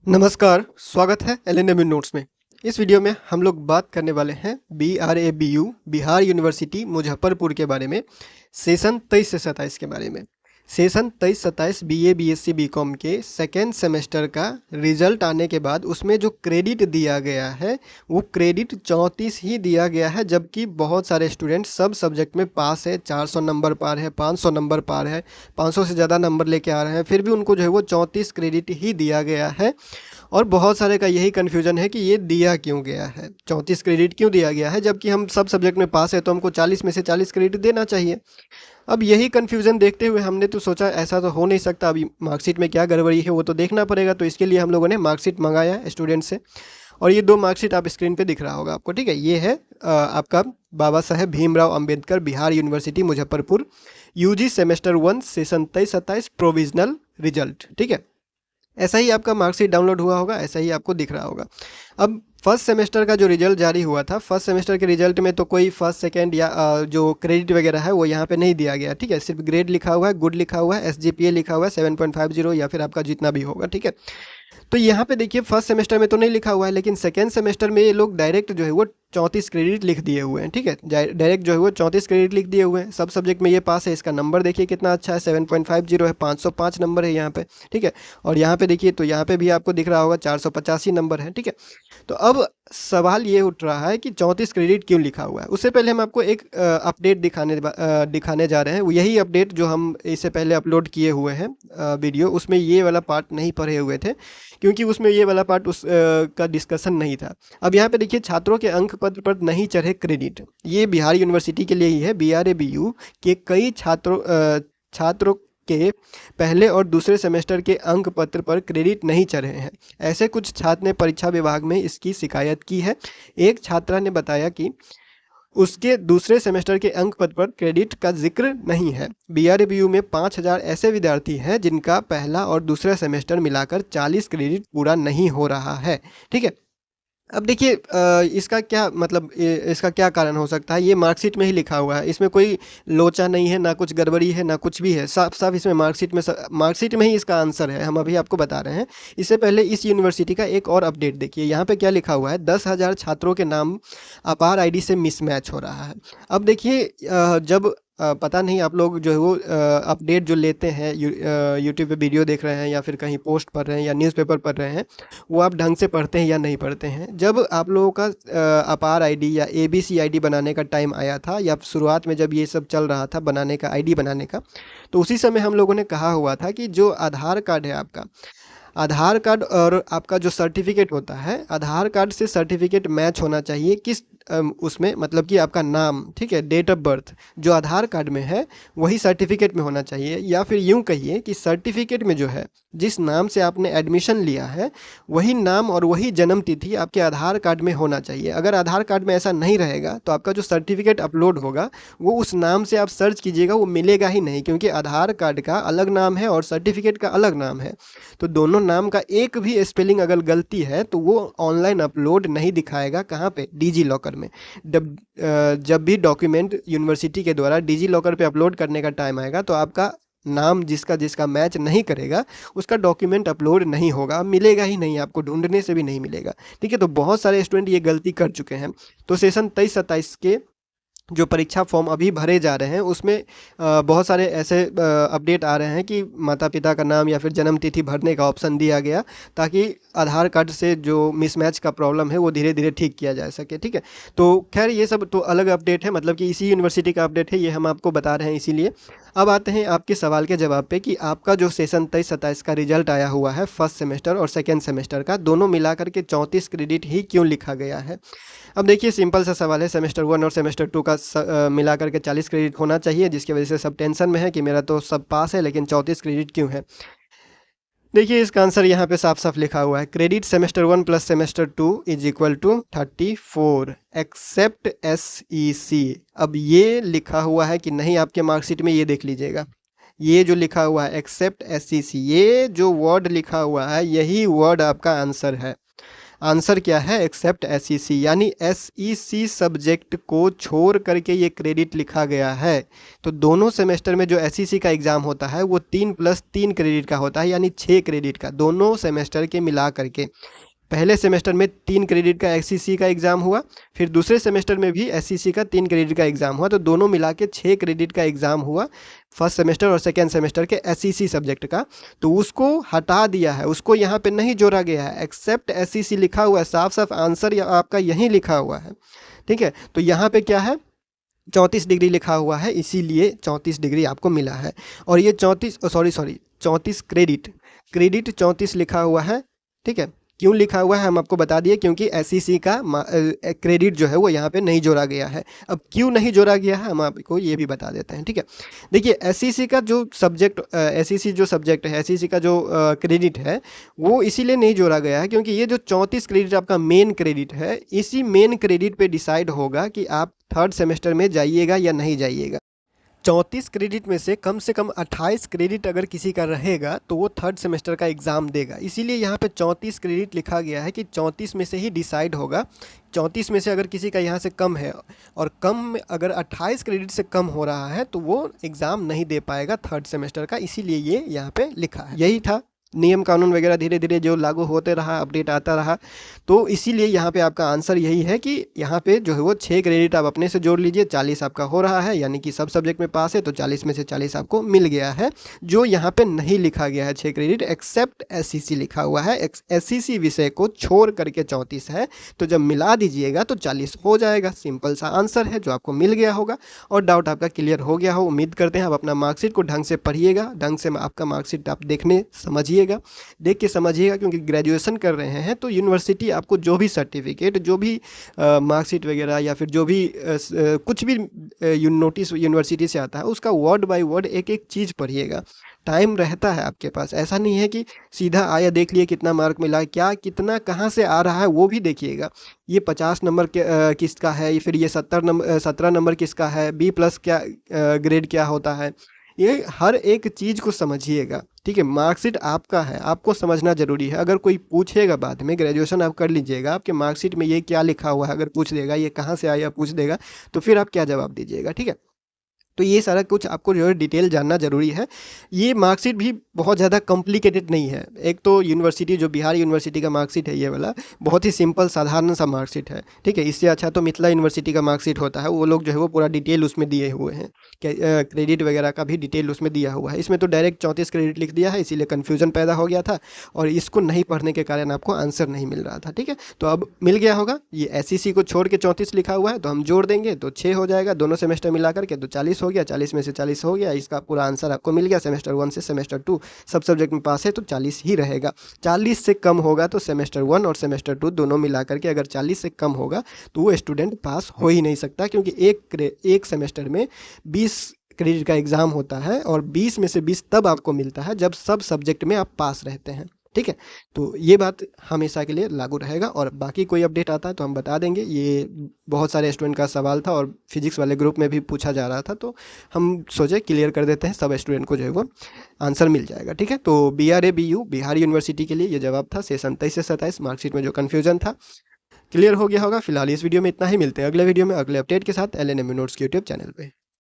नमस्कार, स्वागत है एलएनएम नोट्स में। इस वीडियो में हम लोग बात करने वाले हैं BRABU बिहार यूनिवर्सिटी मुजफ्फरपुर के बारे में, सेशन 23 से 27 के बारे में। सेशन 23-27 BA BSc BCom के सेकेंड सेमेस्टर का रिजल्ट आने के बाद उसमें जो क्रेडिट दिया गया है वो क्रेडिट 34 ही दिया गया है, जबकि बहुत सारे स्टूडेंट सब सब्जेक्ट में पास है, 400 नंबर पार है, 500 नंबर पार है, 500 से ज़्यादा नंबर लेके आ रहे हैं, फिर भी उनको जो है वो 34 क्रेडिट ही दिया गया है। और बहुत सारे का यही कन्फ्यूजन है कि ये दिया क्यों गया है, 34 क्रेडिट क्यों दिया गया है, जबकि हम सब सब्जेक्ट में पास है तो हमको 40 में से 40 क्रेडिट देना चाहिए। अब यही कन्फ्यूजन देखते हुए हमने तो सोचा ऐसा तो हो नहीं सकता, अभी मार्कशीट में क्या गड़बड़ी है वो तो देखना पड़ेगा। तो इसके लिए हम लोगों ने मार्कशीट मंगाया स्टूडेंट से, और ये दो मार्कशीट आप स्क्रीन पे दिख रहा होगा आपको, ठीक है। ये है आपका Baba Saheb Bhimrao Ambedkar Bihar university Muzaffarpur UG semester 1 session 23-27 provisional result, ठीक है। ऐसा ही आपका मार्कशीट डाउनलोड हुआ होगा, ऐसा ही आपको दिख रहा होगा। अब फर्स्ट सेमेस्टर का जो रिजल्ट जारी हुआ था, फर्स्ट सेमेस्टर के रिजल्ट में तो कोई फर्स्ट सेकंड या जो क्रेडिट वगैरह है वो यहाँ पे नहीं दिया गया, ठीक है। सिर्फ ग्रेड लिखा हुआ है, गुड लिखा हुआ है, SGPA लिखा हुआ है 7.50 या फिर आपका जितना भी होगा, ठीक है। तो यहाँ पे देखिए फर्स्ट सेमेस्टर में तो नहीं लिखा हुआ है, लेकिन सेकेंड सेमेस्टर में ये लोग डायरेक्ट जो है वो 34 क्रेडिट लिख दिए हुए हैं, ठीक है। डायरेक्ट जो है वो 34 क्रेडिट लिख दिए हुए हैं। सब सब्जेक्ट में ये पास है। इसका नंबर देखिए कितना अच्छा है, 7.50 है, 505 नंबर है यहाँ पे, ठीक है। और यहाँ पे देखिए तो यहाँ पे भी आपको दिख रहा होगा 485 नंबर है, ठीक है। तो अब सवाल ये उठ रहा है कि 34 क्रेडिट क्यों लिखा हुआ है। उससे पहले हम आपको एक अपडेट दिखाने जा रहे हैं। यही अपडेट जो हम इससे पहले अपलोड किए हुए हैं वीडियो, उसमें ये वाला पार्ट नहीं पढ़े हुए थे, क्योंकि उसमें ये वाला पार्ट का डिस्कशन नहीं था। अब यहाँ पे देखिए छात्रों के अंक पत्र पर नहीं चढ़े क्रेडिट, ये बिहार यूनिवर्सिटी के लिए ही है। BRABU के कई छात्रों के पहले और दूसरे सेमेस्टर के अंक पत्र पर क्रेडिट नहीं चढ़े हैं। ऐसे कुछ छात्र ने परीक्षा विभाग में इसकी शिकायत की है। एक छात्रा ने बताया कि उसके दूसरे सेमेस्टर के अंक पत्र पर क्रेडिट का जिक्र नहीं है। BRABU में 5000 ऐसे विद्यार्थी हैं जिनका पहला और दूसरा सेमेस्टर मिलाकर 40 क्रेडिट पूरा नहीं हो रहा है, ठीक है। अब देखिए इसका क्या मतलब, इसका क्या कारण हो सकता है। ये मार्कशीट में ही लिखा हुआ है, इसमें कोई लोचा नहीं है, ना कुछ गड़बड़ी है, ना कुछ भी है। साफ साफ इसमें मार्कशीट में ही इसका आंसर है, हम अभी आपको बता रहे हैं। इससे पहले इस यूनिवर्सिटी का एक और अपडेट देखिए, यहाँ पे क्या लिखा हुआ है, 10,000 छात्रों के नाम अपार ID से मिसमैच हो रहा है। अब देखिए जब पता नहीं आप लोग जो है वो अपडेट जो लेते हैं यूट्यूब पे वीडियो देख रहे हैं या फिर कहीं पोस्ट पढ़ रहे हैं या न्यूज़पेपर पढ़ रहे हैं, वो आप ढंग से पढ़ते हैं या नहीं पढ़ते हैं। जब आप लोगों का अपार ID या ABC ID बनाने का टाइम आया था, या शुरुआत में जब ये सब चल रहा था बनाने का, ID बनाने का, तो उसी समय हम लोगों ने कहा हुआ था कि जो आधार कार्ड है आपका, आधार कार्ड और आपका जो सर्टिफिकेट होता है, आधार कार्ड से सर्टिफिकेट मैच होना चाहिए। किस उसमें मतलब कि आपका नाम, ठीक है, डेट ऑफ बर्थ जो आधार कार्ड में है वही सर्टिफिकेट में होना चाहिए। या फिर यूँ कहिए कि सर्टिफिकेट में जो है जिस नाम से आपने एडमिशन लिया है वही नाम और वही जन्म तिथि आपके आधार कार्ड में होना चाहिए। अगर आधार कार्ड में ऐसा नहीं रहेगा तो आपका जो सर्टिफिकेट अपलोड होगा वो उस नाम से आप सर्च कीजिएगा, वो मिलेगा ही नहीं, क्योंकि आधार कार्ड का अलग नाम है और सर्टिफिकेट का अलग नाम है। तो दोनों नाम का एक भी स्पेलिंग अगर गलती है तो वो ऑनलाइन अपलोड नहीं दिखाएगा। कहाँ पे? डिजी लॉकर में। जब भी डॉक्यूमेंट यूनिवर्सिटी के द्वारा डिजी लॉकर पे अपलोड करने का टाइम आएगा तो आपका नाम जिसका जिसका मैच नहीं करेगा उसका डॉक्यूमेंट अपलोड नहीं होगा, मिलेगा ही नहीं, आपको ढूंढने से भी नहीं मिलेगा, ठीक है। तो बहुत सारे स्टूडेंट ये गलती कर चुके हैं। तो सेशन 23-27 के जो परीक्षा फॉर्म अभी भरे जा रहे हैं उसमें बहुत सारे ऐसे अपडेट आ रहे हैं कि माता पिता का नाम या फिर जन्म तिथि भरने का ऑप्शन दिया गया, ताकि आधार कार्ड से जो मिसमैच का प्रॉब्लम है वो धीरे धीरे ठीक किया जा सके, ठीक है। तो खैर ये सब तो अलग अपडेट है, मतलब कि इसी यूनिवर्सिटी का अपडेट है, ये हम आपको बता रहे हैं इसीलिए। अब आते हैं आपके सवाल के जवाब पे कि आपका जो सेशन 23-27 का रिजल्ट आया हुआ है फर्स्ट सेमेस्टर और सेकेंड सेमेस्टर का, दोनों मिलाकर के 34 क्रेडिट ही क्यों लिखा गया है। अब देखिए सिंपल सा सवाल है, सेमेस्टर 1 और सेमेस्टर 2 का मिला करके 40 क्रेडिट होना चाहिए, जिसकी वजह से सब टेंशन में है कि मेरा तो सब पास है लेकिन 34 क्रेडिट क्यों है। देखिए इसका आंसर यहाँ पे साफ साफ लिखा हुआ है, credit semester 1 plus semester 2 is equal to 34 except SEC। अब ये लिखा हुआ है कि नहीं आपके मार्कशीट में, ये देख लीजिएगा, ये जो लिखा हुआ है एक्सेप्ट SEC, ये जो वर्ड लिखा हुआ है यही वर्ड आपका आंसर है। आंसर क्या है, एक्सेप्ट एसईसी, यानी एसईसी सब्जेक्ट को छोड़ करके ये क्रेडिट लिखा गया है। तो दोनों सेमेस्टर में जो एसईसी का एग्ज़ाम होता है वो 3+3 क्रेडिट का होता है, यानी 6 क्रेडिट का, दोनों सेमेस्टर के मिला करके। पहले सेमेस्टर में 3 क्रेडिट का एसईसी का एग्ज़ाम हुआ, फिर दूसरे सेमेस्टर में भी एसईसी का 3 क्रेडिट का एग्ज़ाम हुआ, तो दोनों मिला के 6 क्रेडिट का एग्ज़ाम हुआ फर्स्ट सेमेस्टर और सेकेंड सेमेस्टर के एसईसी सब्जेक्ट का। तो उसको हटा दिया है, उसको यहाँ पे नहीं जोड़ा गया है, एक्सेप्ट एसईसी लिखा हुआ है, साफ साफ आंसर आपका यहीं लिखा हुआ है। ठीक है, तो यहाँ पे क्या है, 34 डिग्री लिखा हुआ है, इसीलिए 34 डिग्री आपको मिला है। और ये 34 क्रेडिट 34 लिखा हुआ है। ठीक है, क्यों लिखा हुआ है हम आपको बता दिए, क्योंकि एसईसी का क्रेडिट जो है वो यहाँ पे नहीं जोड़ा गया है। अब क्यों नहीं जोड़ा गया है हम आपको ये भी बता देते हैं। ठीक है, देखिए एसईसी का जो सब्जेक्ट है, एसईसी का जो क्रेडिट है वो इसीलिए नहीं जोड़ा गया है क्योंकि ये जो 34 क्रेडिट आपका मेन क्रेडिट है, इसी मेन क्रेडिट पे डिसाइड होगा कि आप थर्ड सेमेस्टर में जाइएगा या नहीं जाइएगा। 34 क्रेडिट में से कम 28 क्रेडिट अगर किसी का रहेगा तो वो थर्ड सेमेस्टर का एग्ज़ाम देगा। इसीलिए यहाँ पे 34 क्रेडिट लिखा गया है कि 34 में से ही डिसाइड होगा। 34 में से अगर किसी का यहाँ से कम है और कम अगर 28 क्रेडिट से कम हो रहा है तो वो एग्ज़ाम नहीं दे पाएगा थर्ड सेमेस्टर का, इसीलिए ये यहाँ पे लिखा है। यही था नियम कानून वगैरह, धीरे धीरे जो लागू होते रहा, अपडेट आता रहा, तो इसीलिए यहाँ पे आपका आंसर यही है कि यहाँ पे जो है वो 6 क्रेडिट आप अपने से जोड़ लीजिए, 40 आपका हो रहा है, यानी कि सब सब्जेक्ट में पास है तो 40 में से 40 आपको मिल गया है। जो यहाँ पे नहीं लिखा गया है 6 क्रेडिट, एक्सेप्ट एसईसी लिखा हुआ है, एसईसी विषय को छोड़ करके 34 है, तो जब मिला दीजिएगा तो 40 हो जाएगा। सिंपल सा आंसर है जो आपको मिल गया होगा और डाउट आपका क्लियर हो गया हो। उम्मीद करते हैं आप अपना मार्कशीट को ढंग से पढ़िएगा, ढंग से आपका मार्कशीट आप देखने समझिए, देख के समझिएगा, क्योंकि ग्रेजुएशन कर रहे हैं तो यूनिवर्सिटी आपको जो भी सर्टिफिकेट, जो भी मार्कशीट वगैरह या फिर जो भी कुछ भी नोटिस यूनिवर्सिटी से आता है उसका वर्ड बाय वर्ड एक एक चीज़ पढ़िएगा। टाइम रहता है आपके पास, ऐसा नहीं है कि सीधा आया देख लिए कितना मार्क मिला, क्या कितना कहाँ से आ रहा है वो भी देखिएगा। ये 50 नंबर के किसका है, फिर ये 17 नंबर किसका है, B+ क्या ग्रेड क्या होता है, ये हर एक चीज़ को समझिएगा। ठीक है, मार्कशीट आपका है, आपको समझना जरूरी है। अगर कोई पूछेगा बाद में, ग्रेजुएशन आप कर लीजिएगा, आपके मार्कशीट में ये क्या लिखा हुआ है अगर पूछ देगा, ये कहाँ से आया पूछ देगा, तो फिर आप क्या जवाब दीजिएगा। ठीक है, तो ये सारा कुछ आपको जो है डिटेल जानना ज़रूरी है। ये मार्कशीट भी बहुत ज़्यादा कॉम्प्लिकेटेड नहीं है। एक तो यूनिवर्सिटी जो बिहार यूनिवर्सिटी का मार्कशीट है ये वाला बहुत ही सिंपल साधारण सा मार्कशीट है। ठीक है, इससे अच्छा तो मिथिला यूनिवर्सिटी का मार्कशीट होता है, वो लोग जो है वो पूरा डिटेल उसमें दिए हुए हैं, क्रेडिट वगैरह का भी डिटेल उसमें दिया हुआ है। इसमें तो डायरेक्ट 34 क्रेडिट लिख दिया है, इसीलिए कन्फ्यूजन पैदा हो गया था और इसको नहीं पढ़ने के कारण आपको आंसर नहीं मिल रहा था। ठीक है, तो अब मिल गया होगा। ये एसईसी को छोड़ के 34 लिखा हुआ है तो हम जोड़ देंगे तो 6 हो जाएगा, दोनों सेमेस्टर मिला करके तो 40 हो गया, 40 में से 40 हो गया, इसका पूरा आंसर आपको मिल गया। सेमेस्टर 1 से सेमेस्टर 2 सब सब्जेक्ट में पास है तो 40 ही रहेगा। 40 से कम होगा तो सेमेस्टर 1 और सेमेस्टर 2 दोनों मिला करके अगर 40 से कम होगा तो वो स्टूडेंट पास हो ही नहीं सकता, क्योंकि एक सेमेस्टर में 20 क्रेडिट का एग्ज़ाम होता है और 20 में से 20 तब आपको मिलता है जब सब सब्जेक्ट में आप पास रहते हैं। ठीक है, तो ये बात हमेशा के लिए लागू रहेगा और बाकी कोई अपडेट आता है तो हम बता देंगे। ये बहुत सारे स्टूडेंट का सवाल था और फिजिक्स वाले ग्रुप में भी पूछा जा रहा था, तो हम सोचे क्लियर कर देते हैं, सब स्टूडेंट को जो है वो आंसर मिल जाएगा। ठीक है, तो BRABU बिहार यूनिवर्सिटी के लिए ये जवाब था। सेशन 23 से 27 मार्कशीट में जो कन्फ्यूजन था क्लियर हो गया होगा। फिलहाल इस वीडियो में इतना ही, मिलते हैं अगले वीडियो में अगले अपडेट के साथ LNMU नोट्स के यूट्यूब चैनल पर।